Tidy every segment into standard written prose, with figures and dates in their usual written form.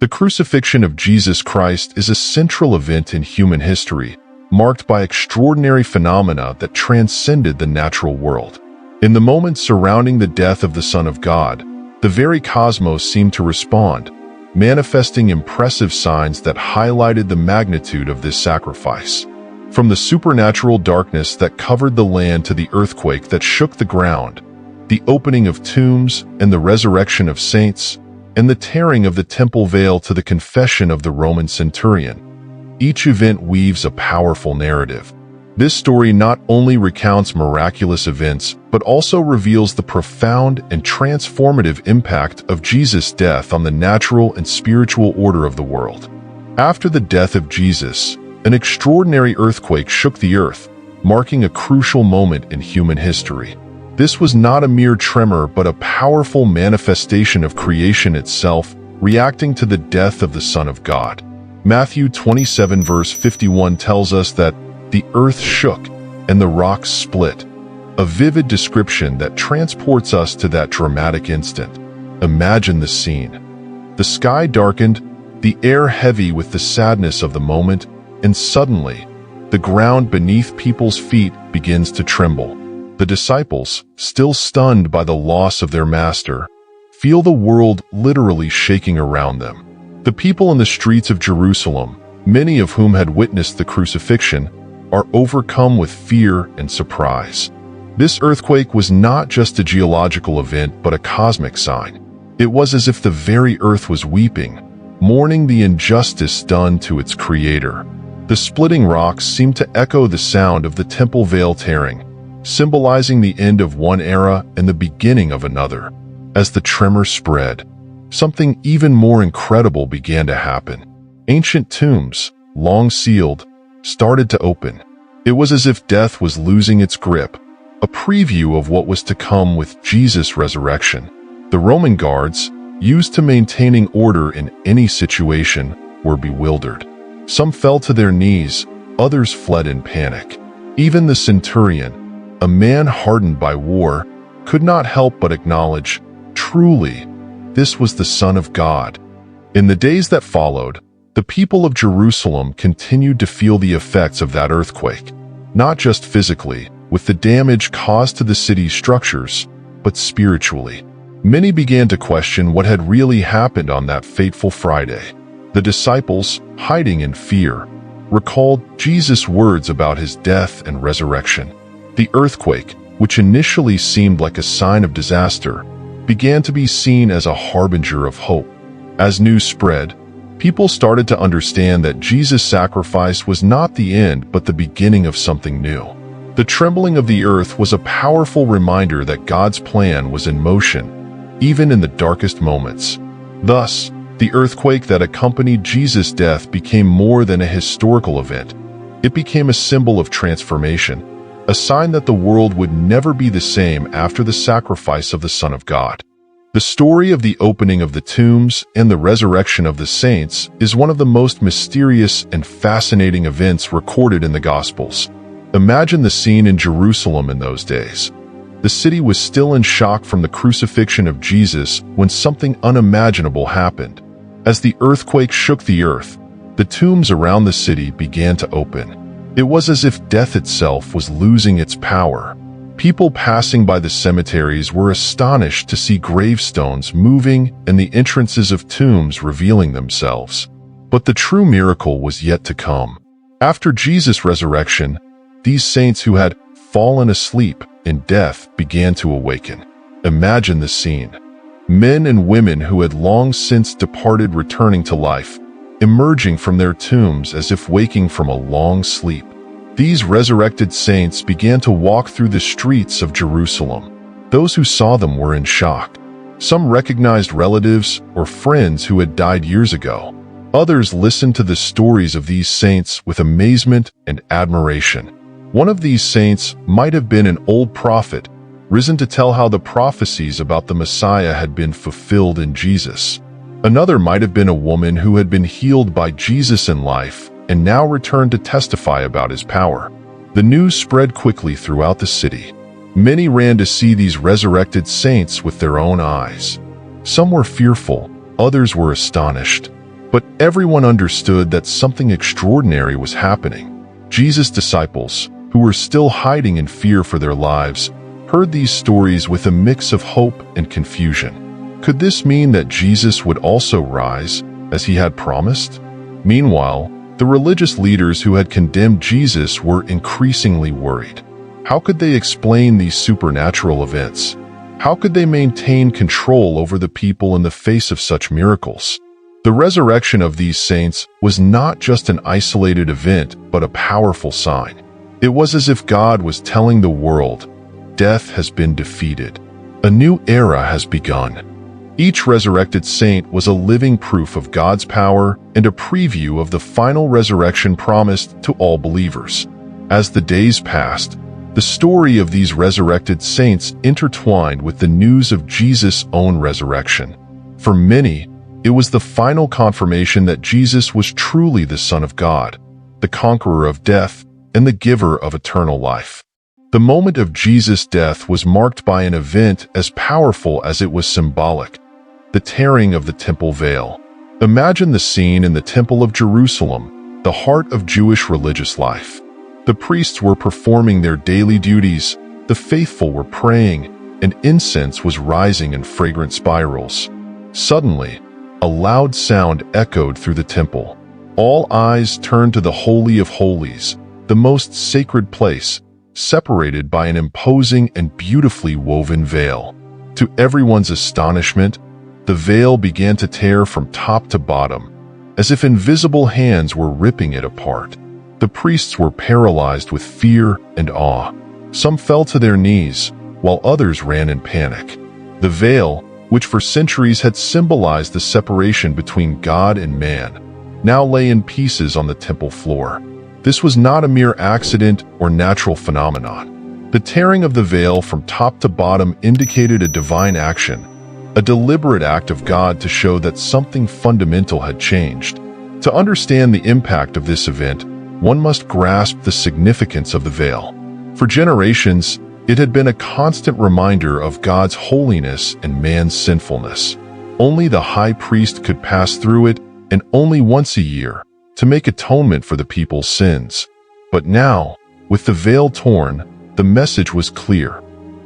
The crucifixion of Jesus Christ is a central event in human history, marked by extraordinary phenomena that transcended the natural world. In the moments surrounding the death of the Son of God, the very cosmos seemed to respond, manifesting impressive signs that highlighted the magnitude of this sacrifice. From the supernatural darkness that covered the land to the earthquake that shook the ground, the opening of tombs and the resurrection of saints, and the tearing of the temple veil to the confession of the Roman centurion, each event weaves a powerful narrative. This story not only recounts miraculous events, but also reveals the profound and transformative impact of Jesus' death on the natural and spiritual order of the world. After the death of Jesus, an extraordinary earthquake shook the earth, marking a crucial moment in human history. This was not a mere tremor, but a powerful manifestation of creation itself, reacting to the death of the Son of God. Matthew 27 verse 51 tells us that the earth shook and the rocks split, a vivid description that transports us to that dramatic instant. Imagine the scene. The sky darkened, the air heavy with the sadness of the moment, and suddenly, the ground beneath people's feet begins to tremble. The disciples, still stunned by the loss of their master, feel the world literally shaking around them. The people in the streets of Jerusalem, many of whom had witnessed the crucifixion, are overcome with fear and surprise. This earthquake was not just a geological event, but a cosmic sign. It was as if the very earth was weeping, mourning the injustice done to its creator. The splitting rocks seemed to echo the sound of the temple veil tearing, symbolizing the end of one era and the beginning of another. As the tremor spread, something even more incredible began to happen. Ancient tombs, long sealed, started to open. It was as if death was losing its grip, a preview of what was to come with Jesus' resurrection. The Roman guards, used to maintaining order in any situation, were bewildered. Some fell to their knees, others fled in panic. Even the centurion, a man hardened by war, could not help but acknowledge, truly, this was the Son of God. In the days that followed, the people of Jerusalem continued to feel the effects of that earthquake, not just physically, with the damage caused to the city's structures, but spiritually. Many began to question what had really happened on that fateful Friday. The disciples, hiding in fear, recalled Jesus' words about his death and resurrection. The earthquake, which initially seemed like a sign of disaster, began to be seen as a harbinger of hope. As news spread, people started to understand that Jesus' sacrifice was not the end but the beginning of something new. The trembling of the earth was a powerful reminder that God's plan was in motion, even in the darkest moments. Thus, the earthquake that accompanied Jesus' death became more than a historical event. It became a symbol of transformation, a sign that the world would never be the same after the sacrifice of the Son of God. The story of the opening of the tombs and the resurrection of the saints is one of the most mysterious and fascinating events recorded in the Gospels. Imagine the scene in Jerusalem in those days. The city was still in shock from the crucifixion of Jesus when something unimaginable happened. As the earthquake shook the earth, the tombs around the city began to open. It was as if death itself was losing its power. People passing by the cemeteries were astonished to see gravestones moving and the entrances of tombs revealing themselves. But the true miracle was yet to come. After Jesus' resurrection, these saints who had fallen asleep in death began to awaken. Imagine the scene. Men and women who had long since departed returning to life, emerging from their tombs as if waking from a long sleep. These resurrected saints began to walk through the streets of Jerusalem. Those who saw them were in shock. Some recognized relatives or friends who had died years ago. Others listened to the stories of these saints with amazement and admiration. One of these saints might have been an old prophet, risen to tell how the prophecies about the Messiah had been fulfilled in Jesus. Another might have been a woman who had been healed by Jesus in life and now returned to testify about his power. The news spread quickly throughout the city. Many ran to see these resurrected saints with their own eyes. Some were fearful, others were astonished. But everyone understood that something extraordinary was happening. Jesus' disciples, who were still hiding in fear for their lives, heard these stories with a mix of hope and confusion. Could this mean that Jesus would also rise, as he had promised? Meanwhile, the religious leaders who had condemned Jesus were increasingly worried. How could they explain these supernatural events? How could they maintain control over the people in the face of such miracles? The resurrection of these saints was not just an isolated event, but a powerful sign. It was as if God was telling the world, death has been defeated. A new era has begun. Each resurrected saint was a living proof of God's power and a preview of the final resurrection promised to all believers. As the days passed, the story of these resurrected saints intertwined with the news of Jesus' own resurrection. For many, it was the final confirmation that Jesus was truly the Son of God, the conqueror of death and the giver of eternal life. The moment of Jesus' death was marked by an event as powerful as it was symbolic: the tearing of the temple veil. Imagine the scene in the Temple of Jerusalem, the heart of Jewish religious life. The priests were performing their daily duties, the faithful were praying, and incense was rising in fragrant spirals. Suddenly, a loud sound echoed through the temple. All eyes turned to the Holy of Holies, the most sacred place, separated by an imposing and beautifully woven veil. To everyone's astonishment, the veil began to tear from top to bottom, as if invisible hands were ripping it apart. The priests were paralyzed with fear and awe. Some fell to their knees, while others ran in panic. The veil, which for centuries had symbolized the separation between God and man, now lay in pieces on the temple floor. This was not a mere accident or natural phenomenon. The tearing of the veil from top to bottom indicated a divine action, a deliberate act of God to show that something fundamental had changed. To understand the impact of this event, one must grasp the significance of the veil. For generations, it had been a constant reminder of God's holiness and man's sinfulness. Only the high priest could pass through it, and only once a year, to make atonement for the people's sins. But now, with the veil torn, the message was clear.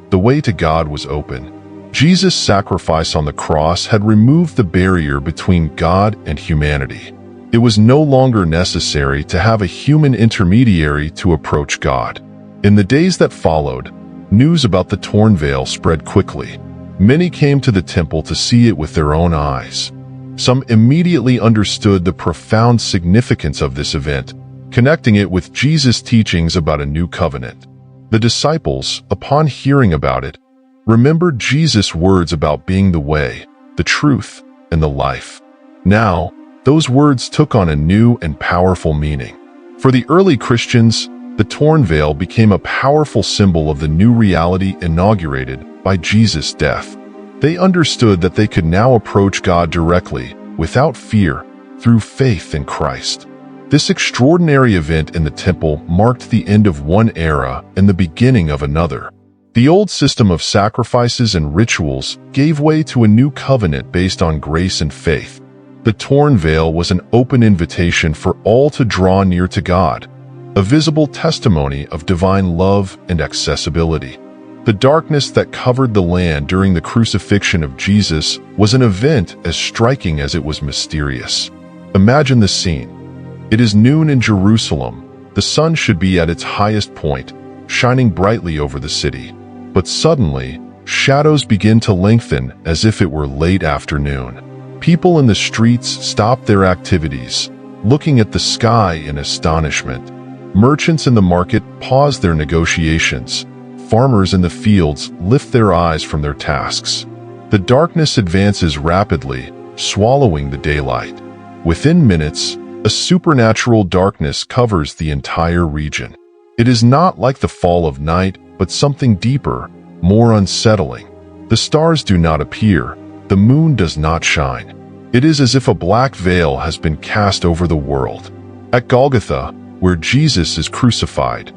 The way to God was open. Jesus' sacrifice on the cross had removed the barrier between God and humanity. It was no longer necessary to have a human intermediary to approach God. In the days that followed, news about the torn veil spread quickly. Many came to the temple to see it with their own eyes. Some immediately understood the profound significance of this event, connecting it with Jesus' teachings about a new covenant. The disciples, upon hearing about it, remembered Jesus' words about being the way, the truth, and the life. Now, those words took on a new and powerful meaning. For the early Christians, the torn veil became a powerful symbol of the new reality inaugurated by Jesus' death. They understood that they could now approach God directly, without fear, through faith in Christ. This extraordinary event in the temple marked the end of one era and the beginning of another. The old system of sacrifices and rituals gave way to a new covenant based on grace and faith. The torn veil was an open invitation for all to draw near to God, a visible testimony of divine love and accessibility. The darkness that covered the land during the crucifixion of Jesus was an event as striking as it was mysterious. Imagine the scene. It is noon in Jerusalem. The sun should be at its highest point, shining brightly over the city. But suddenly, shadows begin to lengthen as if it were late afternoon. People in the streets stop their activities, looking at the sky in astonishment. Merchants in the market pause their negotiations. Farmers in the fields lift their eyes from their tasks. The darkness advances rapidly, swallowing the daylight. Within minutes, a supernatural darkness covers the entire region. It is not like the fall of night, but something deeper, more unsettling. The stars do not appear. The moon does not shine. It is as if a black veil has been cast over the world. At Golgotha, where Jesus is crucified,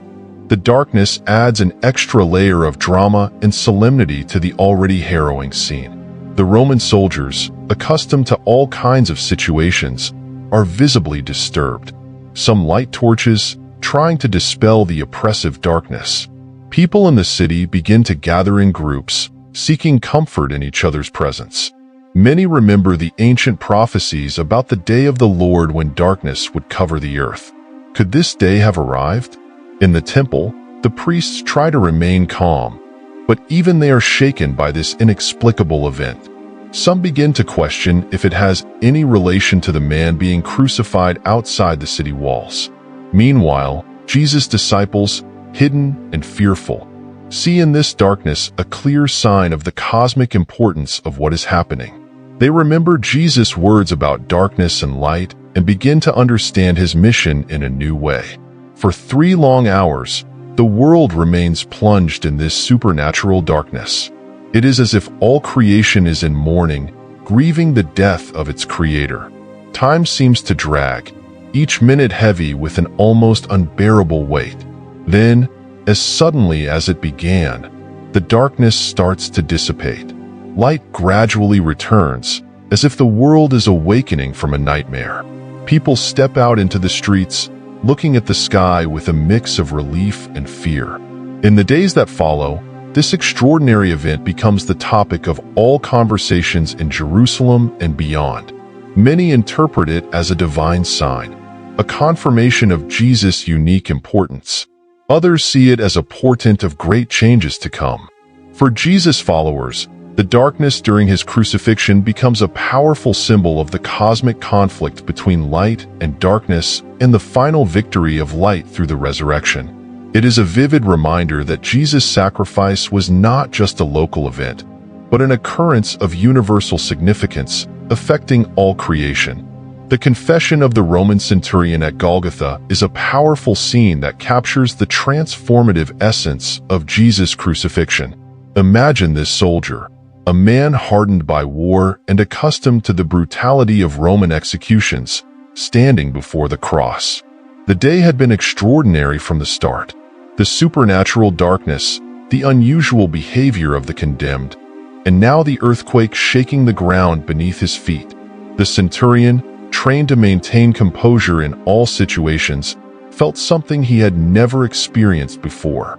the darkness adds an extra layer of drama and solemnity to the already harrowing scene. The Roman soldiers, accustomed to all kinds of situations, are visibly disturbed. Some light torches, trying to dispel the oppressive darkness. People in the city begin to gather in groups, seeking comfort in each other's presence. Many remember the ancient prophecies about the day of the Lord when darkness would cover the earth. Could this day have arrived? In the temple, the priests try to remain calm, but even they are shaken by this inexplicable event. Some begin to question if it has any relation to the man being crucified outside the city walls. Meanwhile, Jesus' disciples, hidden and fearful, see in this darkness a clear sign of the cosmic importance of what is happening. They remember Jesus' words about darkness and light and begin to understand his mission in a new way. For 3 long hours, the world remains plunged in this supernatural darkness. It is as if all creation is in mourning, grieving the death of its creator. Time seems to drag, each minute heavy with an almost unbearable weight. Then, as suddenly as it began, the darkness starts to dissipate. Light gradually returns, as if the world is awakening from a nightmare. People step out into the streets, looking at the sky with a mix of relief and fear. In the days that follow, this extraordinary event becomes the topic of all conversations in Jerusalem and beyond. Many interpret it as a divine sign, a confirmation of Jesus' unique importance. Others see it as a portent of great changes to come. For Jesus' followers, the darkness during his crucifixion becomes a powerful symbol of the cosmic conflict between light and darkness and the final victory of light through the resurrection. It is a vivid reminder that Jesus' sacrifice was not just a local event, but an occurrence of universal significance, affecting all creation. The confession of the Roman centurion at Golgotha is a powerful scene that captures the transformative essence of Jesus' crucifixion. Imagine this soldier, a man hardened by war and accustomed to the brutality of Roman executions, standing before the cross. The day had been extraordinary from the start. The supernatural darkness, the unusual behavior of the condemned, and now the earthquake shaking the ground beneath his feet. The centurion, trained to maintain composure in all situations, felt something he had never experienced before.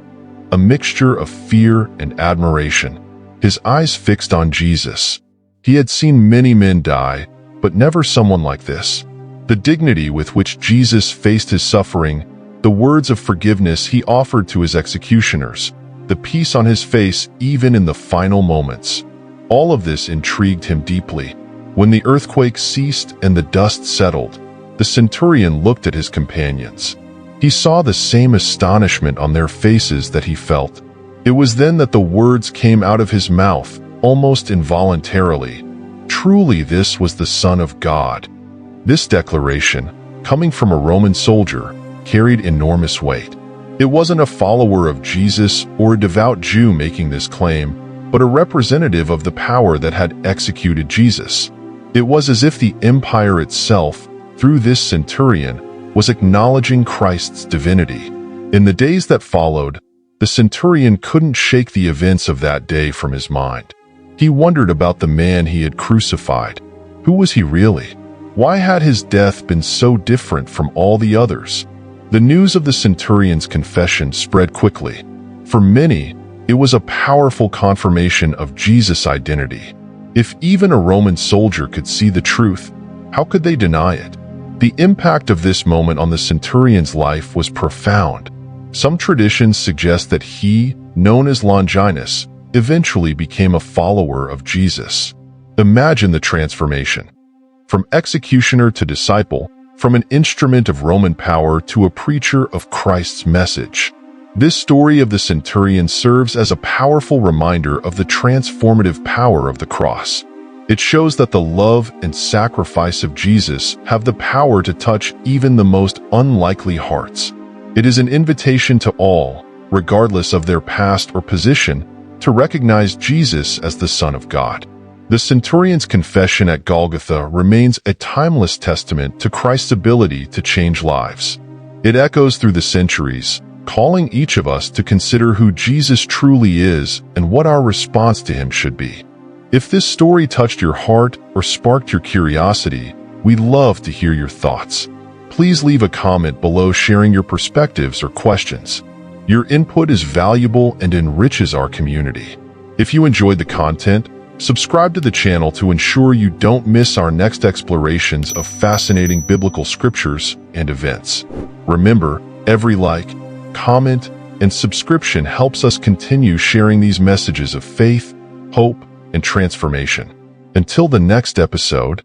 A mixture of fear and admiration. His eyes fixed on Jesus. He had seen many men die, but never someone like this. The dignity with which Jesus faced his suffering, the words of forgiveness he offered to his executioners, the peace on his face even in the final moments. All of this intrigued him deeply. When the earthquake ceased and the dust settled, the centurion looked at his companions. He saw the same astonishment on their faces that he felt. It was then that the words came out of his mouth, almost involuntarily. Truly, this was the Son of God. This declaration, coming from a Roman soldier, carried enormous weight. It wasn't a follower of Jesus or a devout Jew making this claim, but a representative of the power that had executed Jesus. It was as if the empire itself, through this centurion, was acknowledging Christ's divinity. In the days that followed, the centurion couldn't shake the events of that day from his mind. He wondered about the man he had crucified. Who was he really? Why had his death been so different from all the others? The news of the centurion's confession spread quickly. For many, it was a powerful confirmation of Jesus' identity. If even a Roman soldier could see the truth, how could they deny it? The impact of this moment on the centurion's life was profound. Some traditions suggest that he, known as Longinus, eventually became a follower of Jesus. Imagine the transformation. From executioner to disciple, from an instrument of Roman power to a preacher of Christ's message. This story of the centurion serves as a powerful reminder of the transformative power of the cross. It shows that the love and sacrifice of Jesus have the power to touch even the most unlikely hearts. It is an invitation to all, regardless of their past or position, to recognize Jesus as the Son of God. The centurion's confession at Golgotha remains a timeless testament to Christ's ability to change lives. It echoes through the centuries, calling each of us to consider who Jesus truly is and what our response to him should be. If this story touched your heart or sparked your curiosity, We'd love to hear your thoughts. Please leave a comment below sharing your perspectives or questions. Your input is valuable and enriches our community. If you enjoyed the content, subscribe to the channel to ensure you don't miss our next explorations of fascinating biblical scriptures and events. Remember, every like, comment, and subscription helps us continue sharing these messages of faith, hope, and transformation. Until the next episode,